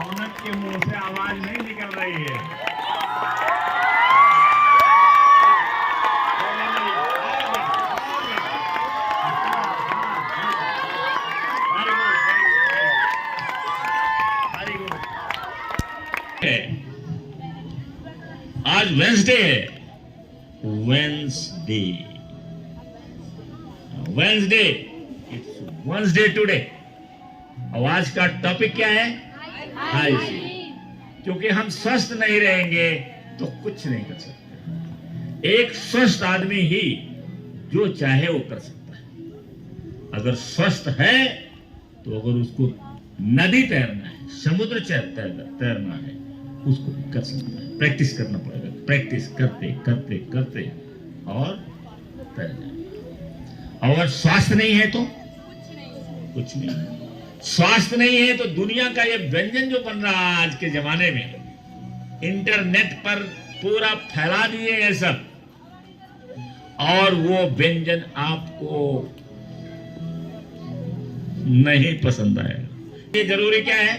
रौनक के मुंह से आवाज नहीं निकल रही है। आज वेंसडे है, Wednesday, Wednesday, it's Wednesday today. और आज का टॉपिक क्या है? हाइजीन। क्योंकि हम स्वस्थ नहीं रहेंगे तो कुछ नहीं कर सकते। एक स्वस्थ आदमी ही जो चाहे वो कर सकता है। अगर स्वस्थ है तो अगर उसको नदी तैरना है, समुद्र तैरना है, उसको कर सकता है। प्रैक्टिस करना पड़ेगा, प्रैक्टिस करते करते करते और तैर जाए। और स्वास्थ्य नहीं है तो कुछ नहीं है। स्वास्थ्य नहीं है तो दुनिया का ये व्यंजन जो बन रहा है आज के जमाने में, इंटरनेट पर पूरा फैला दिए हैं सब, और वो व्यंजन आपको नहीं पसंद आएगा। ये जरूरी क्या है?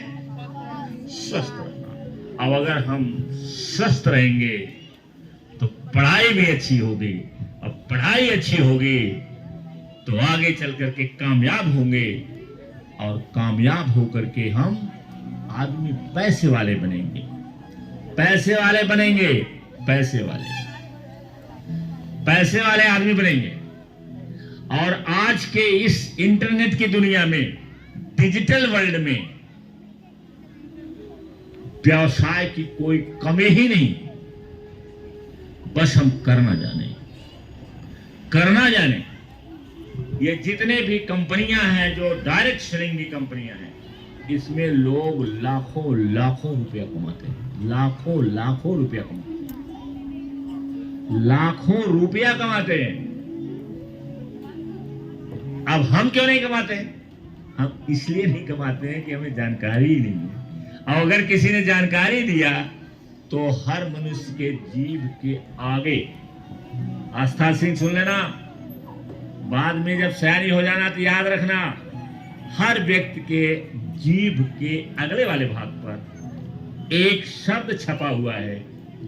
स्वस्थ रहना। अब अगर हम स्वस्थ रहेंगे तो पढ़ाई भी अच्छी होगी। अब पढ़ाई अच्छी होगी तो आगे चल करके कामयाब होंगे, और कामयाब होकर के हम आदमी पैसे वाले बनेंगे। पैसे वाले बनेंगे, पैसे वाले आदमी बनेंगे। और आज के इस इंटरनेट की दुनिया में, डिजिटल वर्ल्ड में व्यवसाय की कोई कमी ही नहीं। बस हम करना जाने। ये जितने भी कंपनियां हैं जो डायरेक्ट सेलिंग की कंपनियां हैं, इसमें लोग लाखों रुपया कमाते हैं। लाखों रुपया कमाते हैं। अब हम क्यों नहीं कमाते हैं? हम इसलिए नहीं कमाते हैं कि हमें जानकारी ही नहीं है। और अगर किसी ने जानकारी दिया तो हर मनुष्य के जीभ के आगे, आस्था सिंह सुन लेना, बाद में जब सयानी हो जाना तो याद रखना, हर व्यक्ति के जीभ के अगले वाले भाग पर एक शब्द छपा हुआ है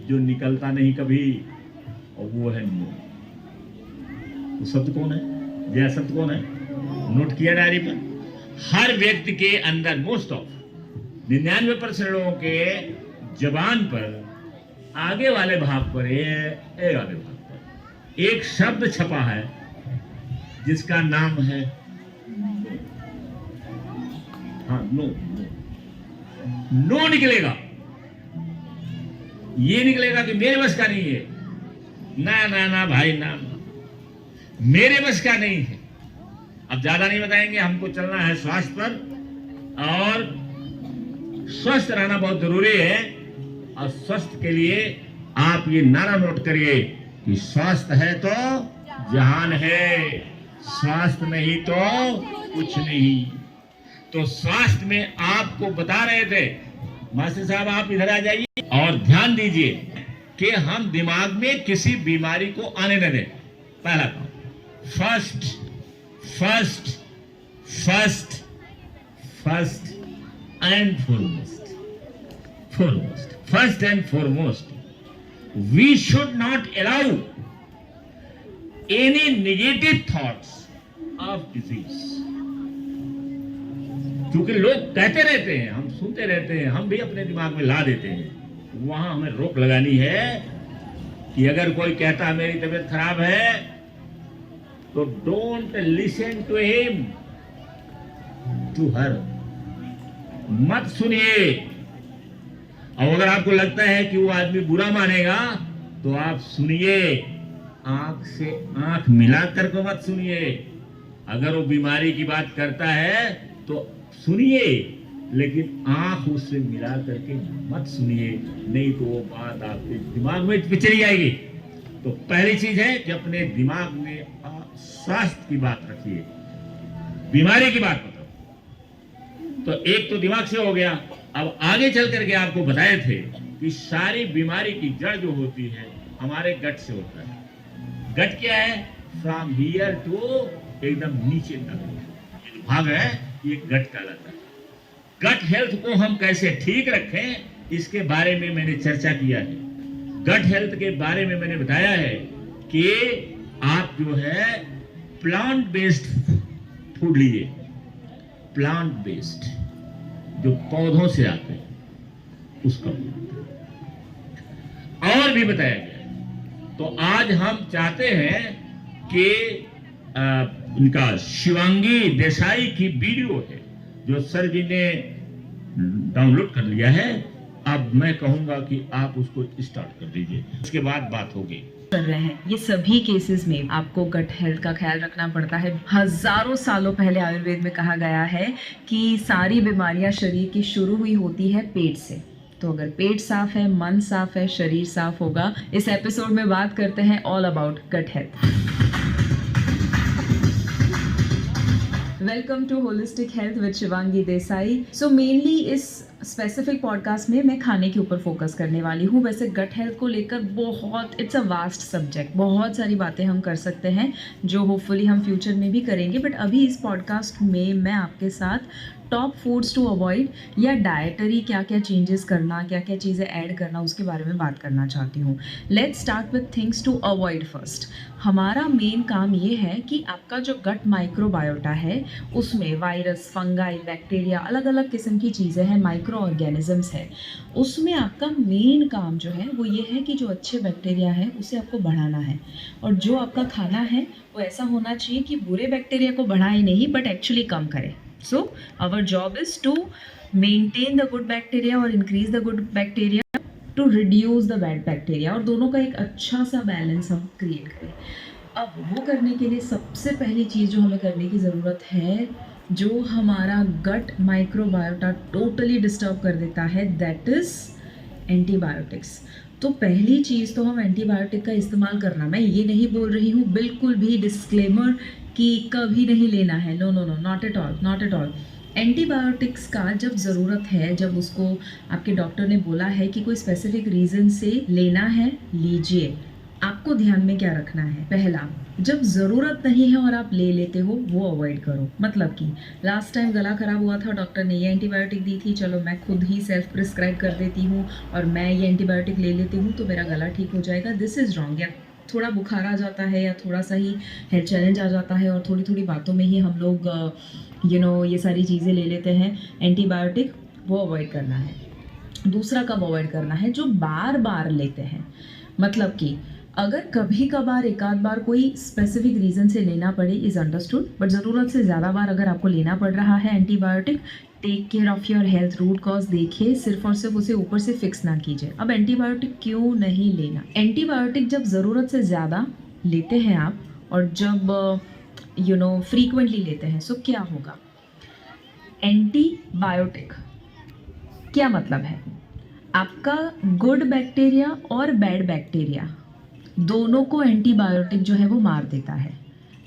जो निकलता नहीं कभी, और वो है नो। वो शब्द कौन है? यह शब्द कौन है? नोट किया डायरी पर। हर व्यक्ति के अंदर, मोस्ट ऑफ 99% लोगों के जबान पर आगे वाले भाग पर, ए वाले भाग पर एक शब्द छपा है जिसका नाम है नो। नो निकलेगा। ये निकलेगा कि मेरे बस का नहीं है। ना भाई, ना, मेरे बस का नहीं है। अब ज्यादा नहीं बताएंगे, हमको चलना है स्वास्थ्य पर, और स्वस्थ रहना बहुत जरूरी है। और स्वस्थ के लिए आप ये नारा नोट करिए कि स्वास्थ्य है तो जहान है, स्वास्थ्य नहीं तो कुछ नहीं। तो स्वास्थ्य में आपको बता रहे थे मास्टर साहब, आप इधर आ जाइए और ध्यान दीजिए कि हम दिमाग में किसी बीमारी को आने न दें। पहला काम, first and foremost, we should not allow any negative thoughts of disease. क्योंकि लोग कहते रहते हैं, हम सुनते रहते हैं, हम भी अपने दिमाग में ला देते हैं। वहां हमें रोक लगानी है कि अगर कोई कहता है मेरी तबीयत खराब है तो don't listen to him, to her, मत सुनिए। और अगर आपको लगता है कि वो आदमी बुरा मानेगा तो आप सुनिए, आंख से आंख मिलाकर को मत सुनिए। अगर वो बीमारी की बात करता है तो सुनिए, लेकिन आंख उससे मिला करके मत सुनिए, नहीं तो वो बात आपके दिमाग में चली जाएगी। तो पहली चीज है कि अपने दिमाग में स्वास्थ्य की बात रखिए, बीमारी की बात बताओ। तो एक तो दिमाग से हो गया। अब आगे चल करके आपको बताए थे कि सारी बीमारी की जड़ जो होती है हमारे गट से होता है। गट क्या है? फ्रॉम हियर टू एकदम नीचे तक भाग है, ये गट कहलाता है। गट हेल्थ को हम कैसे ठीक रखें, इसके बारे में मैंने चर्चा किया है। गट हेल्थ के बारे में मैंने बताया है कि आप जो है प्लांट बेस्ड फूड लीजिए, प्लांट बेस्ड जो पौधों से आते हैं उसका, और भी बताया गया। तो आज हम चाहते हैं कि उनका शिवांगी देसाई की वीडियो है जो सर जी ने डाउनलोड कर लिया है, अब मैं कहूंगा कि आप उसको स्टार्ट कर दीजिए, उसके बाद बात होगी। कर रहे हैं ये सभी केसेस में आपको गट हेल्थ का ख्याल रखना पड़ता है। हजारों सालों पहले आयुर्वेद में कहा गया है कि सारी बीमारियां शरीर की शुरू हुई होती है पेट से। तो अगर पेट साफ है, मन साफ है, शरीर साफ होगा। इस एपिसोड में बात करते हैं all about gut health. Welcome to holistic health with Shivangi Desai. So mainly इस स्पेसिफिक पॉडकास्ट में मैं खाने के ऊपर फोकस करने वाली हूँ। वैसे गट हेल्थ को लेकर बहुत इट्स अ वास्ट सब्जेक्ट, बहुत सारी बातें हम कर सकते हैं जो होपफुली हम फ्यूचर में भी करेंगे, बट अभी इस पॉडकास्ट में मैं आपके साथ टॉप फूड्स टू अवॉइड या डाइटरी क्या क्या चेंजेस करना, क्या क्या चीज़ें ऐड करना, उसके बारे में बात करना चाहती हूँ। Let's start with things to avoid first. हमारा मेन काम ये है कि आपका जो गट माइक्रोबायोटा है उसमें वायरस, फंगाई, बैक्टीरिया, अलग अलग किस्म की चीज़ें हैं, माइक्रो ऑर्गेनिजम्स है। उसमें आपका मेन काम जो है वो ये है कि जो अच्छे बैक्टीरिया है उसे आपको बढ़ाना है, और जो आपका खाना है वो ऐसा होना चाहिए कि बुरे बैक्टीरिया को बढ़ाए नहीं बट एक्चुअली कम करे। So our job is to maintain the good bacteria और increase the good bacteria to reduce the bad bacteria, और दोनों का एक अच्छा सा बैलेंस हम क्रिएट करें। अब वो करने के लिए सबसे पहली चीज़ जो हमें करने की ज़रूरत है, जो हमारा गट माइक्रोबायोटा टोटली डिस्टर्ब कर देता है, दैट इज़ एंटीबायोटिक्स। तो पहली चीज़ तो हम एंटीबायोटिक का इस्तेमाल करना, मैं ये नहीं बोल रही हूँ, बिल्कुल भी डिस्क्लेमर कि कभी नहीं लेना है, no no no, not at all, not at all. Antibiotics का जब ज़रूरत है, जब उसको आपके डॉक्टर ने बोला है कि कोई स्पेसिफिक रीज़न से लेना है, लीजिए। आपको ध्यान में क्या रखना है, पहला, जब ज़रूरत नहीं है और आप ले लेते हो वो अवॉइड करो। मतलब कि लास्ट टाइम गला ख़राब हुआ था, डॉक्टर ने ये एंटीबायोटिक दी थी, चलो मैं खुद ही सेल्फ प्रिस्क्राइब कर देती हूँ और मैं ये एंटीबायोटिक ले लेती हूँ तो मेरा गला ठीक हो जाएगा। This is wrong. या थोड़ा बुखार आ जाता है या थोड़ा सा ही हेल्थ चैलेंज आ जाता है और थोड़ी थोड़ी बातों में ही हम लोग ये सारी चीज़ें ले लेते हैं एंटीबायोटिक, वो अवॉइड करना है। दूसरा कब अवॉइड करना है, जो बार बार लेते हैं। मतलब कि अगर कभी कभार एक आध बार कोई स्पेसिफिक रीज़न से लेना पड़े इज़ अंडरस्टूड, बट ज़रूरत से ज़्यादा बार अगर आपको लेना पड़ रहा है antibiotic, take care of your health, root cause देखिए, सिर्फ और सिर्फ उसे ऊपर से फिक्स ना कीजिए। अब एंटीबायोटिक क्यों नहीं लेना, एंटीबायोटिक जब ज़रूरत से ज़्यादा लेते हैं आप और जब फ्रीक्वेंटली लेते हैं, सो क्या होगा। एंटीबायोटिक क्या मतलब है, आपका गुड बैक्टीरिया और बैड बैक्टीरिया दोनों को एंटीबायोटिक जो है वो मार देता है।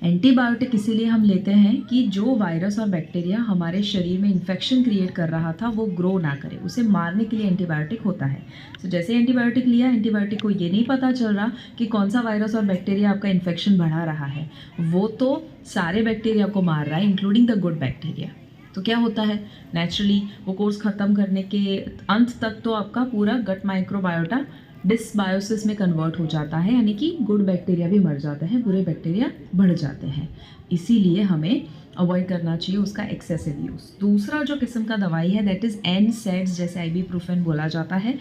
एंटीबायोटिक इसीलिए हम लेते हैं कि जो वायरस और बैक्टीरिया हमारे शरीर में इन्फेक्शन क्रिएट कर रहा था वो ग्रो ना करे, उसे मारने के लिए एंटीबायोटिक होता है। तो जैसे एंटीबायोटिक लिया, एंटीबायोटिक को ये नहीं पता चल रहा कि कौन सा वायरस और बैक्टीरिया आपका इन्फेक्शन बढ़ा रहा है, वो तो सारे बैक्टीरिया को मार रहा है इंक्लूडिंग द गुड बैक्टीरिया। तो क्या होता है, नेचुरली वो कोर्स ख़त्म करने के अंत तक तो आपका पूरा गट माइक्रोबायोटा डिसबायोसिस में कन्वर्ट हो जाता है, यानी कि गुड बैक्टीरिया भी मर जाते हैं, बुरे बैक्टीरिया बढ़ जाते हैं। इसीलिए हमें अवॉइड करना चाहिए उसका एक्सेसिव यूज़। दूसरा जो किस्म का दवाई है दैट इज़ NSAIDs, जैसे ibuprofen बोला जाता है,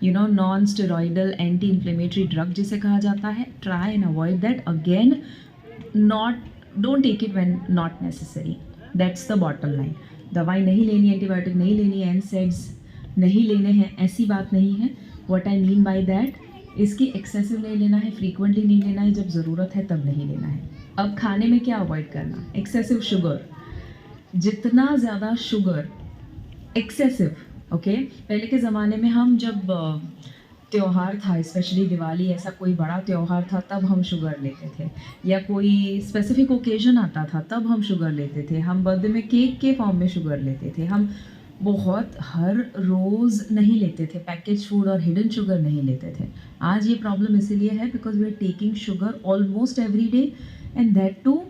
non steroidal anti inflammatory drug जिसे कहा जाता है। Try and avoid that. Again, don't take it when not necessary, that's the bottom line. दवाई नहीं लेनी, एंटीबायोटिक नहीं लेनी, NSAIDs नहीं लेने हैं, ऐसी बात नहीं है। What I mean by that, इसकी एक्सेसिव नहीं लेना है, फ्रीक्वेंटली नहीं लेना है, जब ज़रूरत है तब नहीं लेना है। अब खाने में क्या अवॉइड करना, एक्सेसिव शुगर, जितना ज़्यादा शुगर एक्सेसिव, ओके। पहले के ज़माने में हम जब त्यौहार था, स्पेशली दिवाली, ऐसा कोई बड़ा त्यौहार था, तब हम शुगर लेते थे, या कोई स्पेसिफिक ओकेजन आता था तब हम शुगर लेते थे। हम बर्थडे में केक के फॉर्म में शुगर लेते थे, हम बहुत हर रोज़ नहीं लेते थे, पैकेज फूड और हिडन शुगर नहीं लेते थे। आज ये प्रॉब्लम इसीलिए है because we are taking sugar almost every day, and that too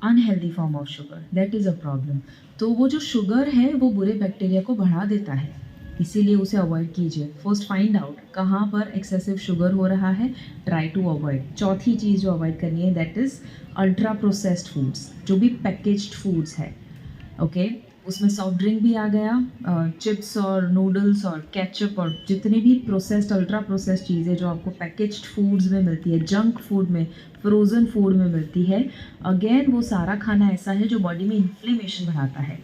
unhealthy form of sugar, that is a problem. तो वो जो शुगर है वो बुरे बैक्टीरिया को बढ़ा देता है, इसीलिए उसे अवॉइड कीजिए। फर्स्ट फाइंड आउट कहाँ पर एक्सेसिव शुगर हो रहा है, ट्राई टू अवॉइड। चौथी चीज़ जो अवॉइड करनी है that is ultra processed foods, जो भी पैकेज्ड फूड्स है, ओके उसमें सॉफ्ट ड्रिंक भी आ गया, चिप्स और नूडल्स और केचप और जितने भी प्रोसेस्ड अल्ट्रा प्रोसेस्ड चीज़ें जो आपको पैकेज्ड फूड्स में मिलती है, जंक फूड में, फ्रोज़न फूड में मिलती है, अगेन वो सारा खाना ऐसा है जो बॉडी में इन्फ्लेमेशन बढ़ाता है।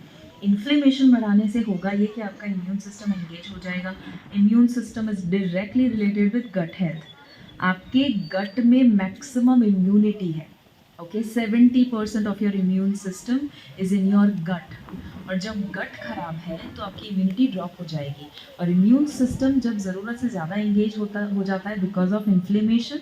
इन्फ्लेमेशन बढ़ाने से होगा ये कि आपका इम्यून सिस्टम एंगेज हो जाएगा। Immune system is directly related with gut health. आपके गट में मैक्सिमम इम्यूनिटी है, okay 70% of your immune system is in your gut. और जब गट खराब है तो आपकी इम्यूनिटी ड्रॉप हो जाएगी, और इम्यून सिस्टम जब ज़रूरत से ज़्यादा एंगेज हो जाता है बिकॉज ऑफ इन्फ्लेमेशन,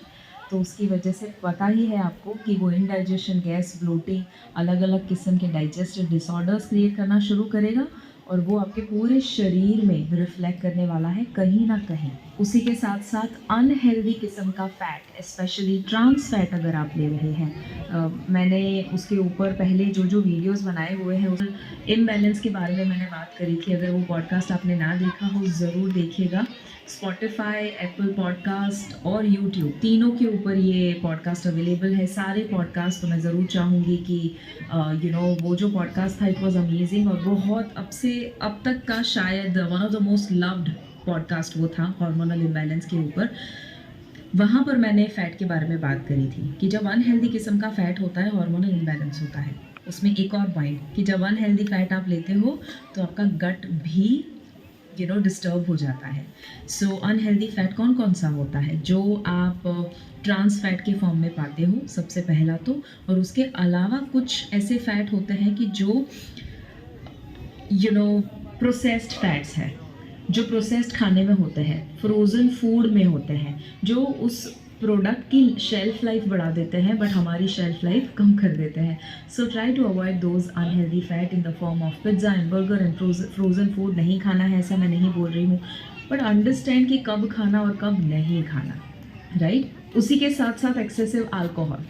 तो उसकी वजह से पता ही है आपको कि वो इनडाइजेशन, गैस, ब्लोटिंग, अलग अलग किस्म के डाइजेस्टिव डिसऑर्डर्स क्रिएट करना शुरू करेगा, और वो आपके पूरे शरीर में रिफ्लेक्ट करने वाला है कहीं ना कहीं। उसी के साथ साथ अनहेल्दी किस्म का फैट, स्पेशली ट्रांस फैट अगर आप ले रहे हैं, मैंने उसके ऊपर पहले जो जो वीडियोस बनाए हुए हैं, उस इम्बैलेंस के बारे में मैंने बात करी थी। अगर वो पॉडकास्ट आपने ना देखा हो ज़रूर देखिएगा। स्पॉटिफाई, एप्पल पॉडकास्ट और यूट्यूब तीनों के ऊपर ये पॉडकास्ट अवेलेबल है। सारे पॉडकास्ट तो मैं ज़रूर चाहूँगी कि वो जो पॉडकास्ट था इट वाज अमेजिंग, और बहुत अब तक का शायद one of the most loved podcast वो था हार्मोनल इम्बैलेंस के ऊपर। वहाँ पर मैंने फ़ैट के बारे में बात करी थी कि जब अनहेल्दी किस्म का फ़ैट होता है हार्मोनल इम्बैलेंस होता है। उसमें एक और पॉइंट कि जब अनहेल्दी फ़ैट आप लेते हो तो आपका गट भी डिस्टर्ब हो जाता है। सो अनहेल्दी फैट कौन कौन सा होता है, जो आप ट्रांस फैट के फॉर्म में पाते हो सबसे पहला तो, और उसके अलावा कुछ ऐसे फैट होते हैं कि जो प्रोसेस्ड फैट्स है, जो प्रोसेस्ड खाने में होते हैं, फ्रोज़न फूड में होते हैं, जो उस प्रोडक्ट की शेल्फ लाइफ बढ़ा देते हैं बट हमारी शेल्फ लाइफ कम कर देते हैं। So try to avoid those unhealthy fat in the form of pizza and burger and frozen food. नहीं खाना है ऐसा मैं नहीं बोल रही हूँ, बट अंडरस्टैंड कि कब खाना और कब नहीं खाना, राइट। उसी के साथ साथ एक्सेसिव अल्कोहल,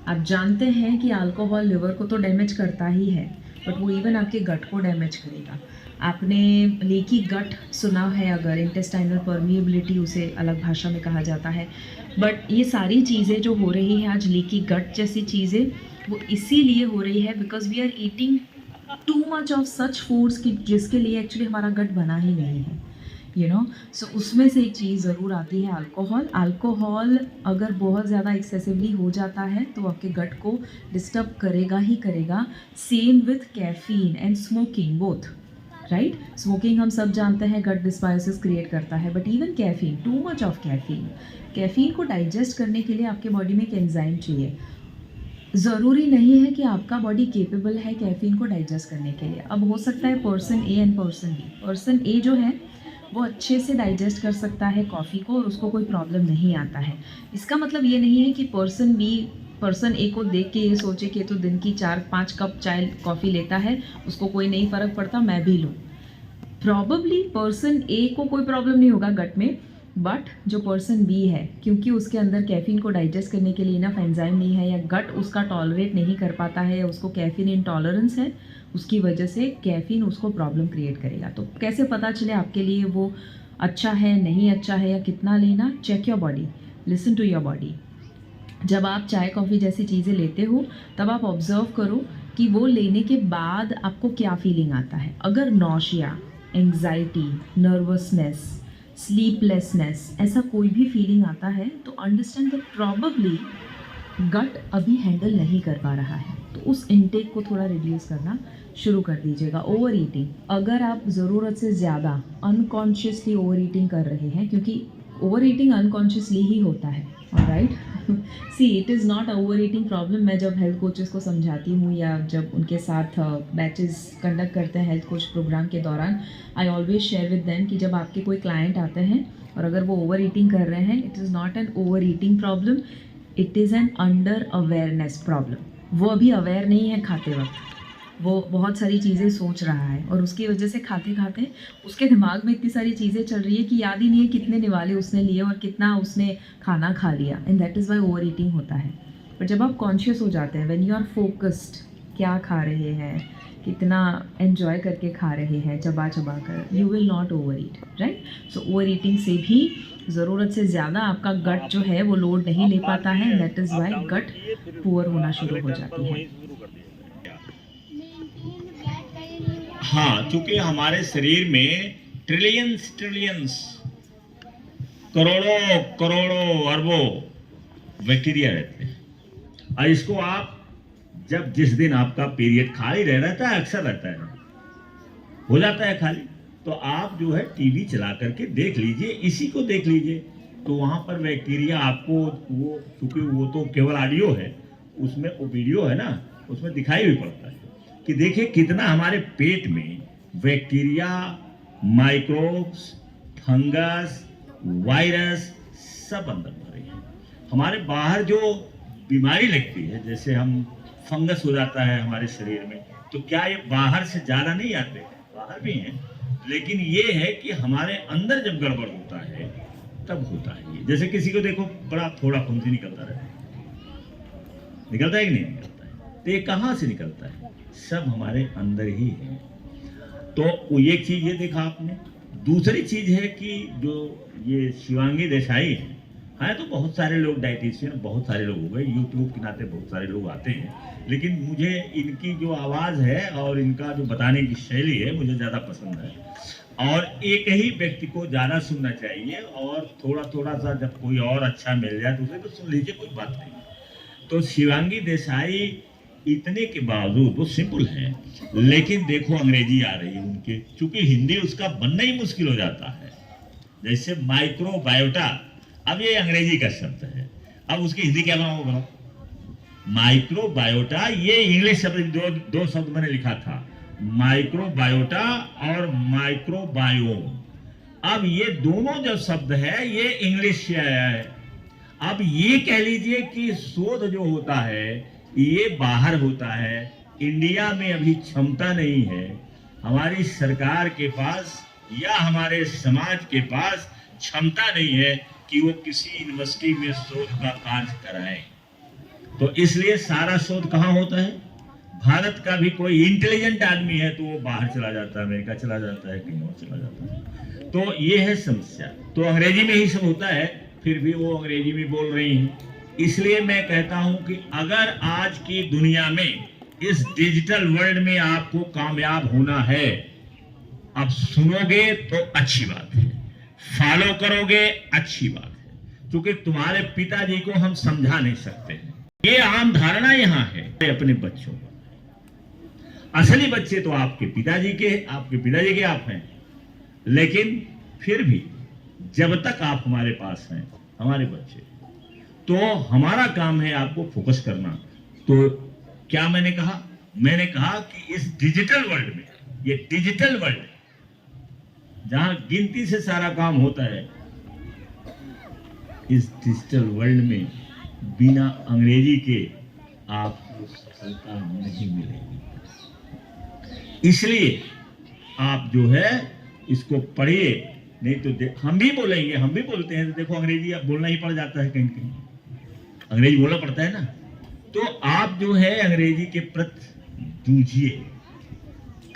आप जानते हैं कि अल्कोहल लिवर को तो डैमेज करता ही है, बट वो इवन आपके गट को डैमेज करेगा। आपने लीकी गट सुना है अगर, इंटेस्टाइनल परमिएबिलिटी उसे अलग भाषा में कहा जाता है। बट ये सारी चीज़ें जो हो रही हैं आज, लीकी गट जैसी चीज़ें, वो इसीलिए हो रही है because we are eating too much of such foods कि जिसके लिए एक्चुअली हमारा गट बना ही नहीं है, सो उसमें से एक चीज़ ज़रूर आती है अल्कोहल। अल्कोहल अगर बहुत ज़्यादा एक्सेसिवली हो जाता है तो आपके गट को डिस्टर्ब करेगा ही करेगा। Same with caffeine and smoking both, right. Smoking हम सब जानते हैं गट डिस्बायोसिस क्रिएट करता है, but even caffeine, to much of caffeine को डाइजेस्ट करने के लिए आपके बॉडी में एक एंजाइम चाहिए। ज़रूरी नहीं है कि आपका बॉडी केपेबल है कैफीन को डाइजेस्ट करने के लिए। अब हो सकता है person A and person B, person A जो है वो अच्छे से डाइजेस्ट कर सकता है कॉफ़ी को और उसको कोई प्रॉब्लम नहीं आता है। इसका मतलब ये नहीं है कि पर्सन बी पर्सन ए को देख के ये सोचे कि तो दिन की 4-5 कप चाय कॉफ़ी लेता है, उसको कोई नहीं फ़र्क पड़ता, मैं भी लूँ। प्रॉबली पर्सन ए को कोई प्रॉब्लम नहीं होगा गट में, बट जो पर्सन बी है, क्योंकि उसके अंदर कैफ़ीन को डाइजेस्ट करने के लिए इनफ एंजाइम नहीं है, या गट उसका टॉलरेट नहीं कर पाता है, या उसको कैफ़ीन इंटॉलरेंस है, उसकी वजह से कैफ़ीन उसको प्रॉब्लम क्रिएट करेगा। तो कैसे पता चले आपके लिए वो अच्छा है, नहीं अच्छा है, या कितना लेना? Check your body, listen to your body. जब आप चाय कॉफ़ी जैसी चीज़ें लेते हो तब आप ऑब्ज़र्व करो कि वो लेने के बाद आपको क्या फीलिंग आता है। अगर नौशिया, एंग्जाइटी, नर्वसनेस, स्लीपलेसनेस, ऐसा कोई भी फीलिंग आता है तो अंडरस्टैंड दैट प्रॉबली गट अभी हैंडल नहीं कर पा रहा है, तो उस इनटेक को थोड़ा रिड्यूस करना शुरू कर दीजिएगा। ओवर ईटिंग, अगर आप ज़रूरत से ज़्यादा अनकॉन्शियसली ओवर ईटिंग कर रहे हैं, क्योंकि ओवर ईटिंग अनकॉन्शियसली ही होता है, alright. See it is not over eating problem. मैं जब हेल्थ कोचेस को समझाती हूँ या जब उनके साथ बैचेस कंडक्ट करते हैं हेल्थ कोच प्रोग्राम के दौरान, I always share with them कि जब आपके कोई क्लाइंट आते हैं और अगर वो ओवर ईटिंग कर रहे हैं, it is not an over eating problem, it is an under awareness problem. वो अभी अवेयर नहीं है खाते वक्त, वो बहुत सारी चीज़ें सोच रहा है और उसकी वजह से खाते खाते उसके दिमाग में इतनी सारी चीज़ें चल रही है कि याद ही नहीं है कितने निवाले उसने लिए और कितना उसने खाना खा लिया, and that is Y over eating होता है। पर जब आप कॉन्शियस हो जाते हैं, व्हेन यू आर फोकस्ड, क्या खा रहे हैं, कितना एंजॉय करके खा रहे हैं, चबा चबा कर, you will not over eat, right. So over eating से भी ज़रूरत से ज़्यादा आपका गट जो है वो लोड नहीं ले पाता है, that is why gut poor होना शुरू हो जाती है। हाँ, क्योंकि हमारे शरीर में ट्रिलियंस ट्रिलियंस, करोड़ों करोड़ों अरबों बैक्टीरिया रहते हैं। और इसको आप जब जिस दिन आपका पीरियड खाली रहता है, अक्सर रहता है, हो जाता है खाली, तो आप जो है टीवी चला करके देख लीजिए, इसी को देख लीजिए, तो वहाँ पर बैक्टीरिया आपको वो, क्योंकि वो तो केवल ऑडियो है, उसमें वो वीडियो है ना, उसमें दिखाई भी पड़ता है कि देखिए कितना हमारे पेट में बैक्टीरिया, माइक्रोब्स, फंगस, वायरस सब अंदर भरे हैं। हमारे बाहर जो बीमारी लगती है, जैसे हम फंगस हो जाता है हमारे शरीर में, तो क्या ये बाहर से ज़्यादा नहीं आते? बाहर भी हैं, लेकिन ये है कि हमारे अंदर जब गड़बड़ होता है तब होता है ये। जैसे किसी को देखो बड़ा थोड़ा फुंसी निकलता रहता है, निकलता है कि नहीं निकलता है? तो ये कहाँ से निकलता है? सब हमारे अंदर ही है। तो एक चीज़ ये देखा आपने। दूसरी चीज़ है कि जो ये शिवांगी देसाई है तो बहुत सारे लोग डाइटिशियन, बहुत सारे लोग हो गए, यूट्यूब के नाते बहुत सारे लोग आते हैं, लेकिन मुझे इनकी जो आवाज़ है और इनका जो बताने की शैली है मुझे ज़्यादा पसंद है। और एक ही व्यक्ति को ज़्यादा सुनना चाहिए, और थोड़ा थोड़ा सा जब कोई और अच्छा मिल जाए तो उसे तो सुन लीजिए, कोई बात नहीं। तो शिवांगी देसाई इतने के बावजूद वो सिंपल है, लेकिन देखो अंग्रेजी आ रही है उनके, चूंकि हिंदी उसका बनना ही मुश्किल हो जाता है। जैसे माइक्रोबायोटा, अब ये अंग्रेजी का शब्द है, अब उसकी हिंदी क्या होगा? माइक्रोबायोटा, ये इंग्लिश शब्द, दो शब्द मैंने लिखा था, माइक्रोबायोटा और माइक्रोबायोम। अब ये दोनों जो शब्द है ये इंग्लिश से आया है। अब ये कह लीजिए कि शोध जो होता है ये बाहर होता है, इंडिया में अभी क्षमता नहीं है हमारी सरकार के पास या हमारे समाज के पास क्षमता नहीं है कि वो किसी यूनिवर्सिटी में शोध का कार्य कराएं। तो इसलिए सारा शोध कहाँ होता है? भारत का भी कोई इंटेलिजेंट आदमी है तो वो बाहर चला जाता है, अमेरिका चला जाता है, कहीं और चला जाता है। तो ये है समस्या। तो अंग्रेजी में ही सब होता है, फिर भी वो अंग्रेजी में बोल रही हैं। इसलिए मैं कहता हूं कि अगर आज की दुनिया में, इस डिजिटल वर्ल्ड में आपको कामयाब होना है, अब सुनोगे तो अच्छी बात है, फॉलो करोगे अच्छी बात है, क्योंकि तुम्हारे पिताजी को हम समझा नहीं सकते हैं। ये आम धारणा यहाँ है अपने बच्चों का। असली बच्चे तो आपके पिताजी के आप हैं, लेकिन फिर भी जब तक आप हमारे पास हैं, हमारे बच्चे, तो हमारा काम है आपको फोकस करना। तो क्या मैंने कहा? मैंने कहा कि इस डिजिटल वर्ल्ड में, ये डिजिटल वर्ल्ड जहां गिनती से सारा काम होता है, इस डिजिटल वर्ल्ड में बिना अंग्रेजी के आपको सफलता नहीं मिलेगी। इसलिए आप जो है इसको पढ़िए, नहीं तो हम भी बोलेंगे, हम भी बोलते हैं, तो देखो अंग्रेजी अब बोलना ही पड़ जाता है, कहीं कहीं अंग्रेजी बोलना पड़ता है ना। तो आप जो है अंग्रेजी के प्रति जूझिए,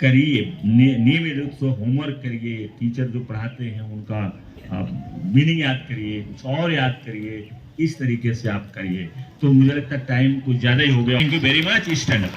करिए, नियमित रूप से होमवर्क करिए, टीचर जो पढ़ाते हैं उनका आप मीनिंग याद करिए, कुछ और याद करिए, इस तरीके से आप करिए। तो मुझे लगता है टाइम कुछ ज़्यादा ही हो गया। Thank you very much. Stand up.